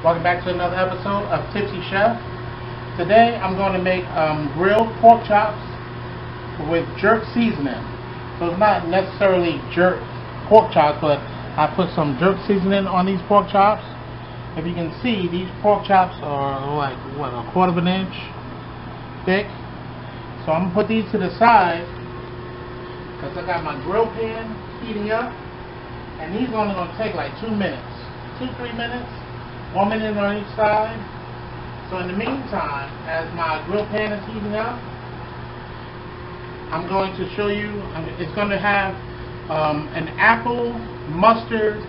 Welcome back to another episode of Tipsy Chef. Today I'm going to make grilled pork chops with jerk seasoning. So it's not necessarily jerk pork chops, but I put some jerk seasoning on these pork chops. If you can see, these pork chops are like, what, a quarter of an inch thick. So I'm going to put these to the side because I got my grill pan heating up. And these are only going to take like 2 minutes. 2-3 minutes. 1 minute on each side. So in the meantime, as my grill pan is heating up, I'm going to show you, it's going to have an apple mustard,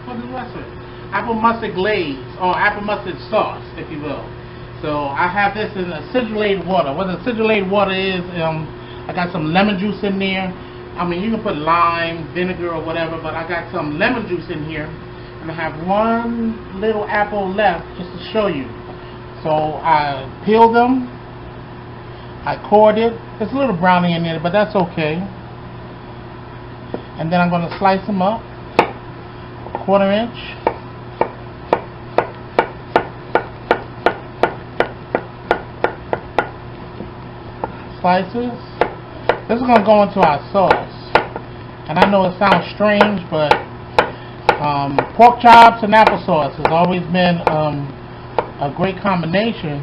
what is that? Apple mustard glaze, or apple mustard sauce, if you will. So I have this in acidulated water. What acidulated water is, I got some lemon juice in there. I mean, you can put lime, vinegar, or whatever, but I got some lemon juice in here. And I have one little apple left just to show you. So I peeled them. I cored it. There's a little brownie in there, but that's okay. And then I'm going to slice them up. 1/4 inch. Slices. This is going to go into our sauce. And I know it sounds strange, but pork chops and applesauce has always been a great combination.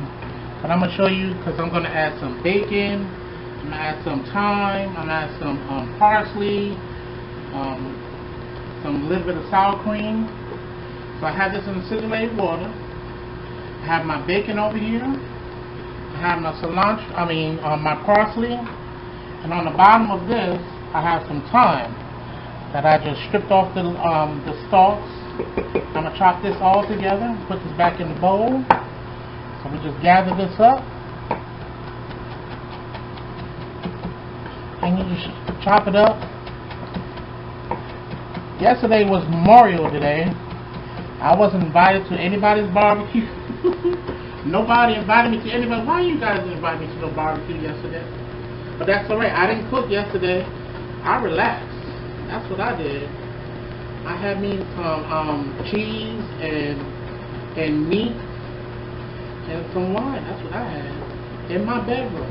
But I'm going to show you because I'm going to add some bacon, I'm going to add some thyme, I'm going to add some parsley, some little bit of sour cream. So I have this in acidulated water. I have my bacon over here. I have my cilantro, my parsley. And on the bottom of this, I have some thyme that I just stripped off the stalks. I'm going to chop this all together, put this back in the bowl. So we just gather this up. And you just chop it up. Yesterday was Memorial Day. I wasn't invited to anybody's barbecue. Nobody invited me to anybody. Why you guys didn't invite me to no barbecue yesterday? But that's alright. I didn't cook yesterday. I relaxed. That's what I did. I had me some cheese and meat and some wine. That's what I had in my bedroom.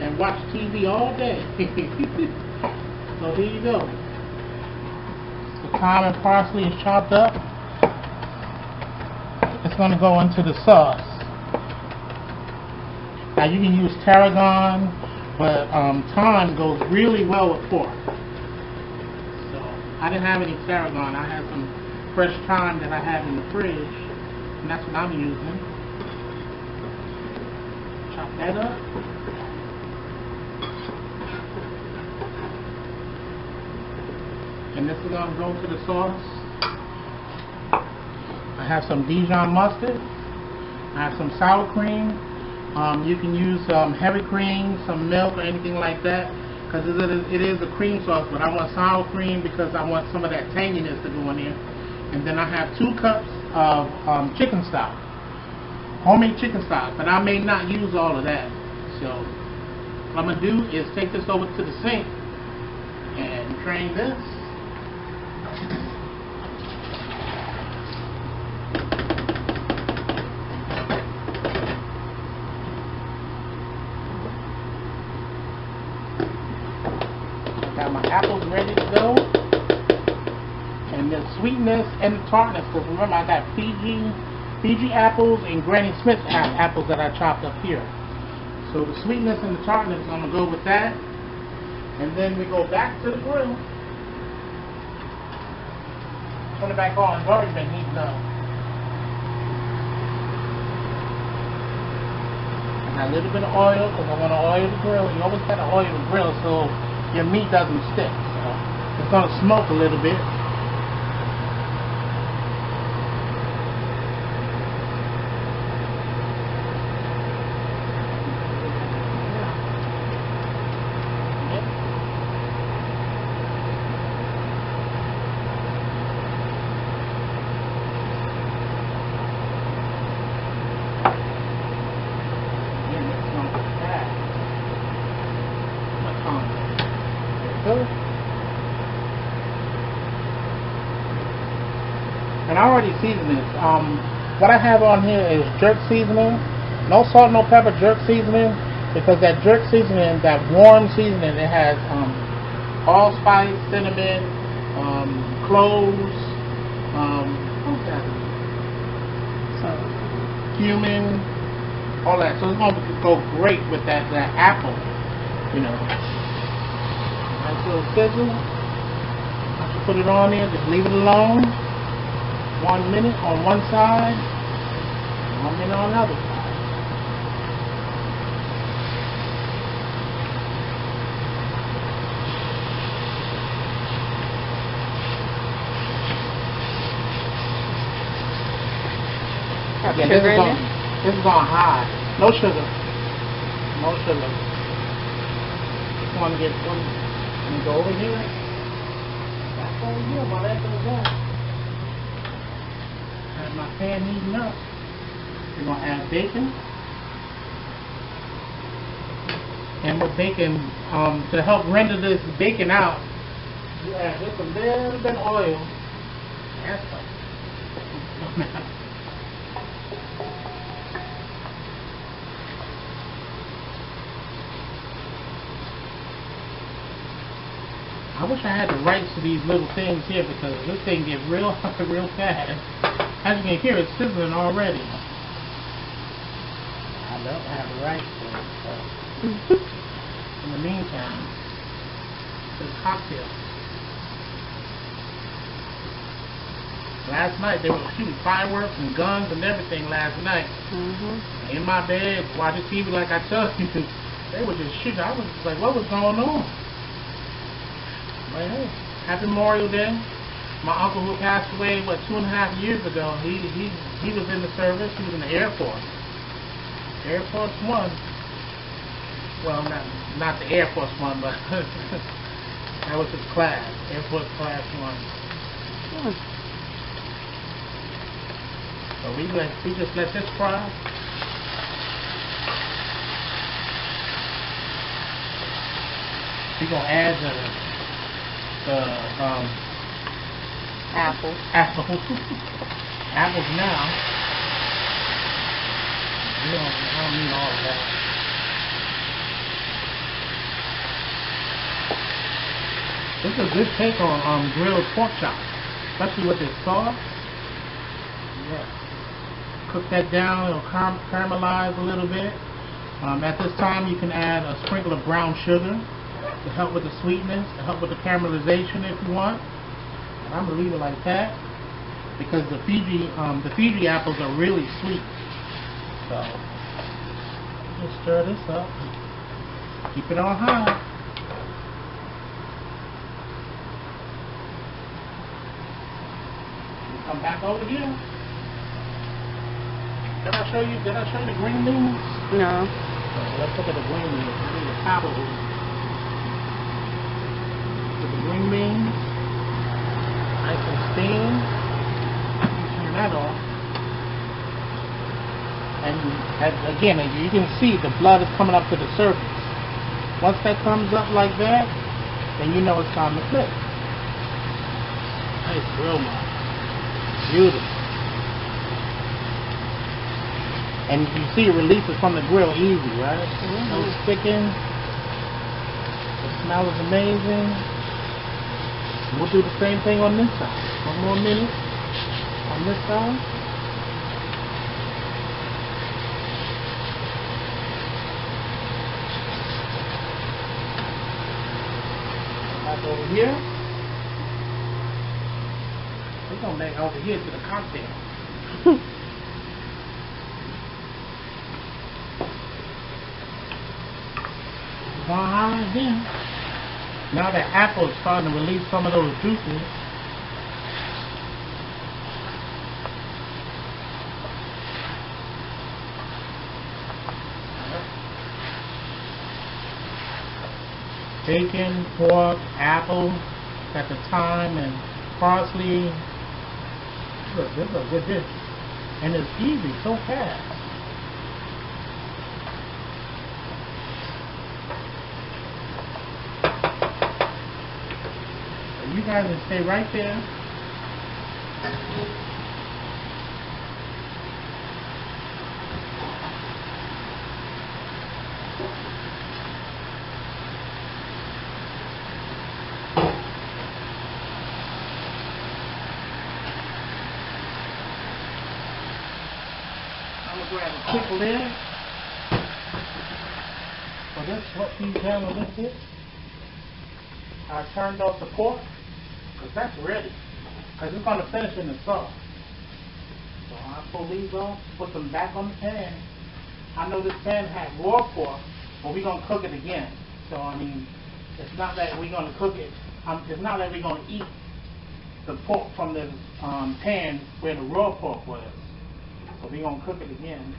And watched TV all day. So here you go. The thyme and parsley is chopped up. It's going to go into the sauce. Now you can use tarragon, but thyme goes really well with pork. So I didn't have any tarragon. I had some fresh thyme that I have in the fridge, and that's what I'm using. Chop that up. And this is going to go to the sauce. I have some Dijon mustard. I have some sour cream. You can use heavy cream, some milk, or anything like that, because it is a cream sauce, but I want sour cream because I want some of that tanginess to go in there. And then I have 2 cups of chicken stock, homemade chicken stock, but I may not use all of that. So what I'm going to do is take this over to the sink and drain this. Got my apples ready to go, and the sweetness and the tartness, because remember I got Fiji apples and Granny Smith apples that I chopped up here. So the sweetness and the tartness is going to go with that, and then we go back to the grill. Turn it back on. It's already been heating up. And a little bit of oil, because I want to oil the grill. You always got to oil the grill so your meat doesn't stick. So it's going to smoke a little bit. I already seasoned this. What I have on here is jerk seasoning. No salt, no pepper, jerk seasoning. Because that jerk seasoning, that warm seasoning, it has allspice, cinnamon, cloves, what's that? Cumin, all that. So it's going to go great with that apple, you know. Nice little sizzle. Once you put it on there, just leave it alone. 1 minute on one side, 1 minute on the other side. Yeah, this is on high. No sugar. No sugar. Just want to get one. Let me go over here. Back over here while that goes on. Have my pan heating up. We're going to add bacon. And with bacon, to help render this bacon out, you add just a little bit of oil. That's fine. I wish I had the rights to these little things here because this thing gets real real fast. As you can hear, it's sizzling already. I don't have the rights to it. In the meantime, this cocktail. Last night they were shooting fireworks and guns and everything last night. In my bed, watching TV like I told you. They were just shooting. I was just like, what was going on? Well, hey, happy Memorial Day. My uncle who passed away, 2.5 years ago, he was in the service. He was in the Air Force. Air Force One. Well, not the Air Force One, but that was his class. Air Force Class 1. So we just let this fry. We're gonna add the apples now. I don't need all of that. This is a good take on grilled pork chops, especially with this sauce. Yeah. Cook that down, it'll caramelize a little bit. At this time you can add a sprinkle of brown sugar to help with the sweetness, to help with the caramelization if you want. And I'm gonna leave it like that because the Fiji apples are really sweet. So just stir this up. Keep it on high. Come back over here. Did I show you the green beans? No. Okay, let's look at the green beans. The apples. The green beans, nice and steamed. Turn that off. And again, as you can see, the blood is coming up to the surface. Once that comes up like that, then you know it's time to flip. Nice aroma. Beautiful. And you see it releases from the grill easy, right? No sticking. The smell is amazing. We'll do the same thing on this side. 1 more minute on this side. Back over here. We're going to make over here to the cocktail. Gone high again. Now the apple is starting to release some of those juices. Bacon, pork, apple at the time, and parsley. This is a good dish. And it's easy, so fast. You guys can stay right there. gonna grab a quick lid. So this is what these down a little bit. I turned off the pork because that's ready. Because it's gonna finish in the sauce. So I pull these off, put them back on the pan. I know this pan had raw pork, but we're gonna cook it again. So I mean, it's not that we're gonna cook it. It's not that we're gonna eat the pork from the pan where the raw pork was. So we're gonna cook it again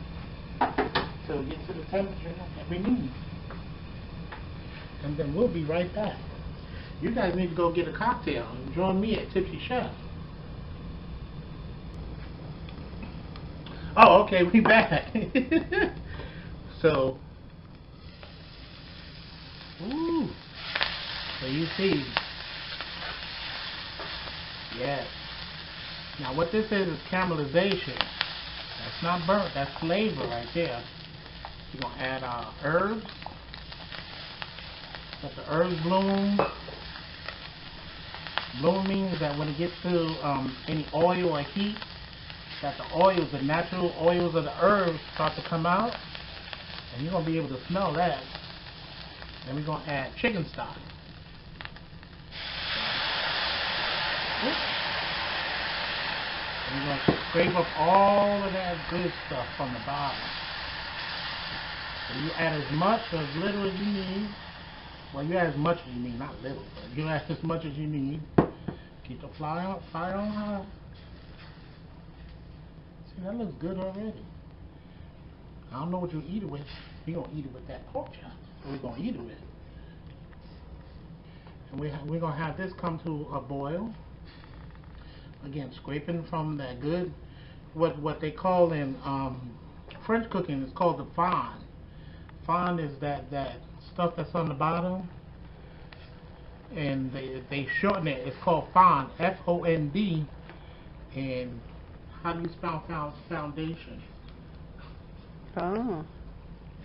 to get to the temperature that we need. And then we'll be right back. You guys need to go get a cocktail and join me at Tipsy Chef. Oh, okay, we back. So, ooh, so you see, yes. Now what this is caramelization. That's not burnt, that's flavor right there. We're gonna add our herbs. Let the herbs bloom. Bloom means that when it gets to any oil or heat, that the oils, the natural oils of the herbs start to come out, and you're going to be able to smell that. And we're going to add chicken stock. And we're going to scrape up all of that good stuff from the bottom. So you add as much or as little as you need. Well, you add as much as you need, not little, but you add as much as you need. Keep the fire on high. See, that looks good already. I don't know what you'll eat it with. We're going to eat it with that pork chop. We're going to eat it with. And we're going to have this come to a boil. Again, scraping from that good, what they call in French cooking is called the fond. Fond is that stuff that's on the bottom, and they shorten it. It's called fond, F-O-N-D. And how do you spell foundation? Oh.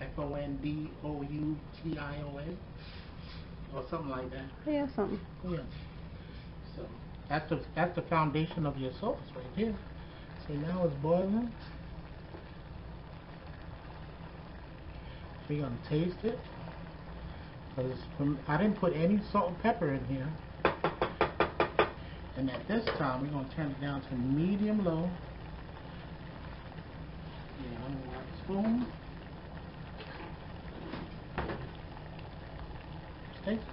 F-O-N-D-O-U-T-I-O-N, or something like that. Yeah, something. Yeah. So that's the foundation of your sauce right here. See, now it's boiling. We're gonna taste it. I didn't put any salt and pepper in here. And at this time, we're going to turn it down to medium low. Yeah, I'm going to grab a spoon. Taste it.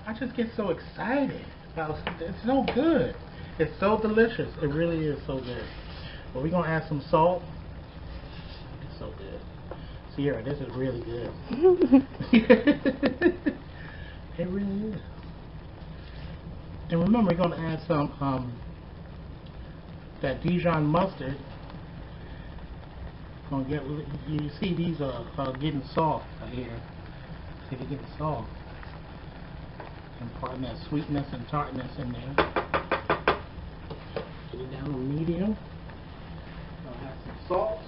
I just get so excited about it. It's so good. It's so delicious. It really is so good. But we're going to add some salt. It's so good. Sierra, this is really good. It really is. And remember, we're going to add some that Dijon mustard. Gonna get, you see these are getting soft right here. See, they're getting soft. And putting that sweetness and tartness in there. Get it down on medium. I'll add some salt.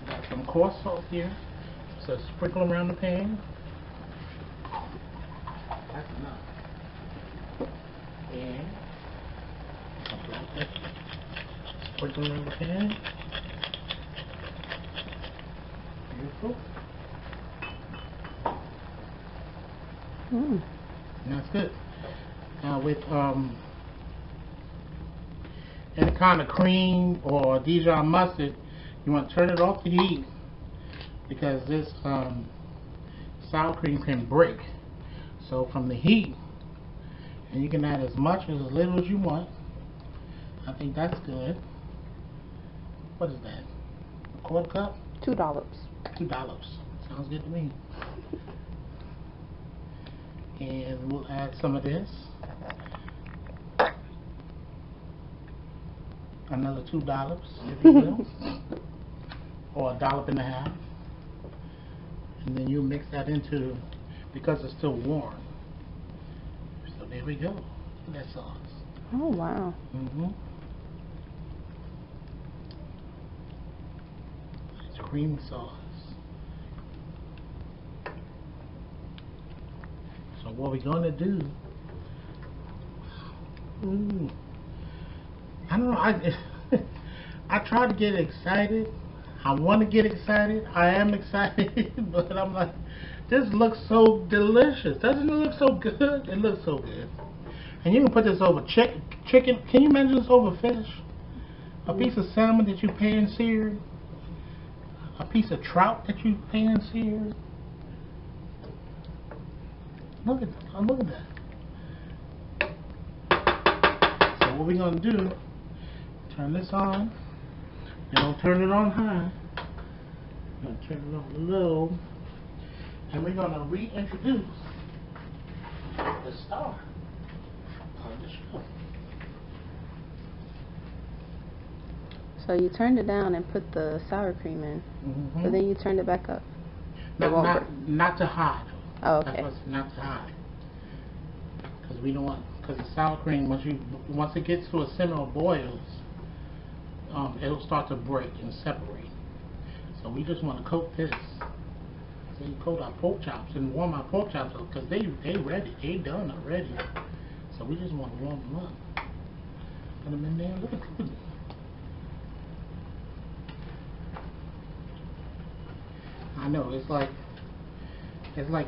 Got some coarse salt here. So sprinkle around the pan. That's enough. And something like that. Sprinkle around the pan. Beautiful. And that's good. Now with any kind of cream or Dijon mustard, you want to turn it off the heat because this sour cream can break. So from the heat, and you can add as much or as little as you want. I think that's good. What is that? A quarter cup? $2. $2. Sounds good to me. And we'll add some of this. Another $2, if you will. Or $1.50. And then you mix that into, because it's still warm. So there we go. Look at that sauce. Oh, wow. It's cream sauce. what we're gonna do? I don't know. I try to get excited. I want to get excited. I am excited, but I'm like, this looks so delicious. Doesn't it look so good? It looks so good. And you can put this over chicken. Can you imagine this over fish? A piece of salmon that you pan seared. A piece of trout that you pan seared. Look at that. So what we're gonna do? Turn this on. You don't turn it on high. You're gonna turn it on low. And we're gonna reintroduce the star of the show. So you turned it down and put the sour cream in, but then you turned it back up. Not to high. Oh, okay. That's not to high. Because we don't want, because the sour cream, once it gets to a simmer or boils, it'll start to break and separate. So we just want to coat this. So you coat our pork chops and warm our pork chops up because they ready. They done already. So we just want to warm them up. Put them in there. Look at them. I know it's like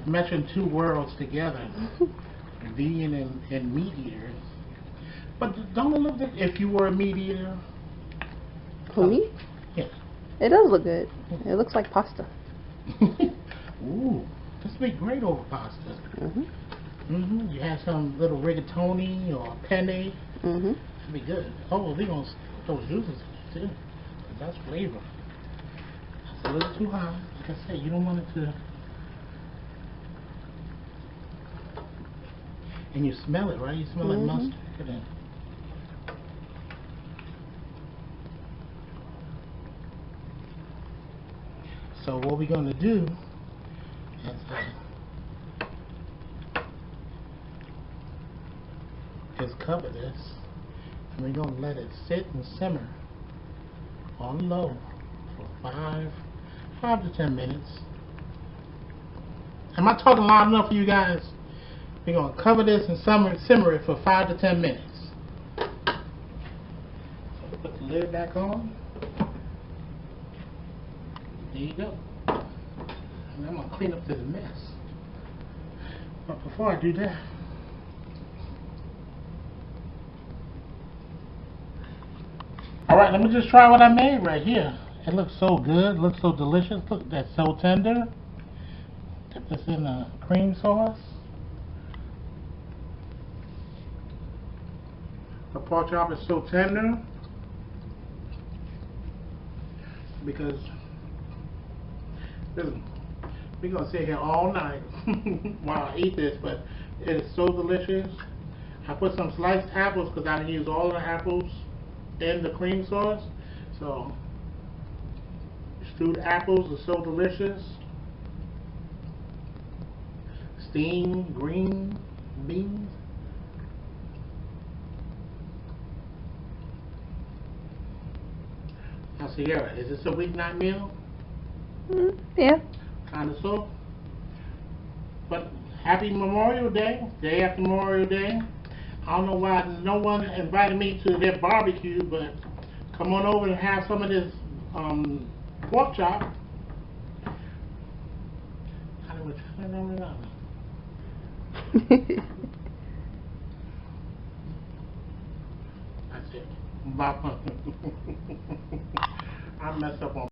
meshing two worlds together, vegan and meat eaters. But don't it look like if you were a meat eater? For me? Yeah. It does look good. It looks like pasta. Ooh, this would be great over pasta. You have some little rigatoni or penne. That'd be good. Oh, we're gonna put those juices in it too. That's flavor. That's a little too high. Like I said, you don't want it to. And you smell it, right? You smell like mustard. Look at that. So what we're going to do is cover this, and we're going to let it sit and simmer on low for 5 to 10 minutes. Am I talking loud enough for you guys? We're going to cover this and simmer it for 5 to 10 minutes. So put the lid back on. There you go. And I'm going to clean up this mess. But before I do that, alright, let me just try what I made right here. It looks so good, looks so delicious. Look, that's so tender. Dip this in a cream sauce. The pork chop is so tender because we're going to sit here all night while I eat this, but it is so delicious. I put some sliced apples because I use all the apples in the cream sauce. So stewed apples are so delicious. Steamed green beans. Now Sierra, is this a weeknight meal? Yeah. Kind of so. But happy Memorial Day, day after Memorial Day. I don't know why no one invited me to their barbecue, but come on over and have some of this pork chop. I don't know. That's it. Bye. I messed up on